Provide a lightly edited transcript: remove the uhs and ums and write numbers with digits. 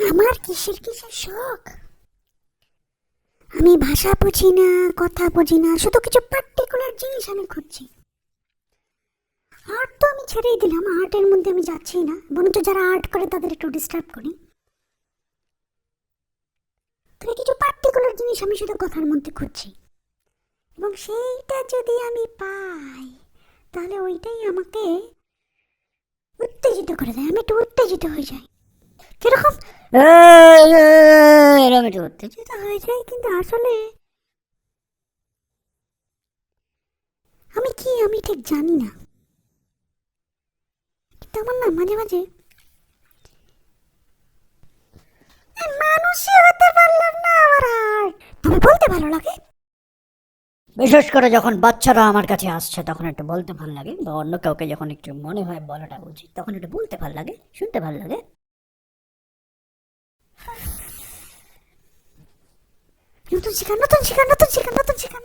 আমার কিসের কিসের শখ? আমি ভাষা বুঝি না, কথা বুঝি না, শুধু কিছু পার্টিকুলার জিনিস আমি খুঁজছি। আর্ট তো আমি ছেড়েই দিলাম, আর্টের মধ্যে আমি যাচ্ছি না, বরঞ্চ যারা আর্ট করে তাদের একটু ডিস্টার্ব করি। তবে কিছু পার্টিকুলার জিনিস আমি শুধু কথার মধ্যে খুঁজছি, এবং সেইটা যদি আমি পাই তাহলে ওইটাই আমাকে উত্তেজিত করে দেয়, আমি একটু উত্তেজিত হয়ে যাই। কিরকম এরকম একটু উত্তেজিত হয়ে যাই, কিন্তু আসলে আমি কি আমি ঠিক জানি না। কিন্তু আমার না মাঝে মাঝে মানুষই হতে পারলাম না আমার আর, তবে বলতে ভালো লাগে। বিশেষ করে যখন বাচ্চারা আমার কাছে আসছে তখন একটু বলতে ভালো লাগে, বা অন্য কাউকে যখন একটু মনে হয় বলাটা উচিত তখন একটু বলতে ভালো লাগে, শুনতে ভালো লাগে। নতুন শিকার, নতুন শিকার, নতুন শিকার, নতুন শিকার,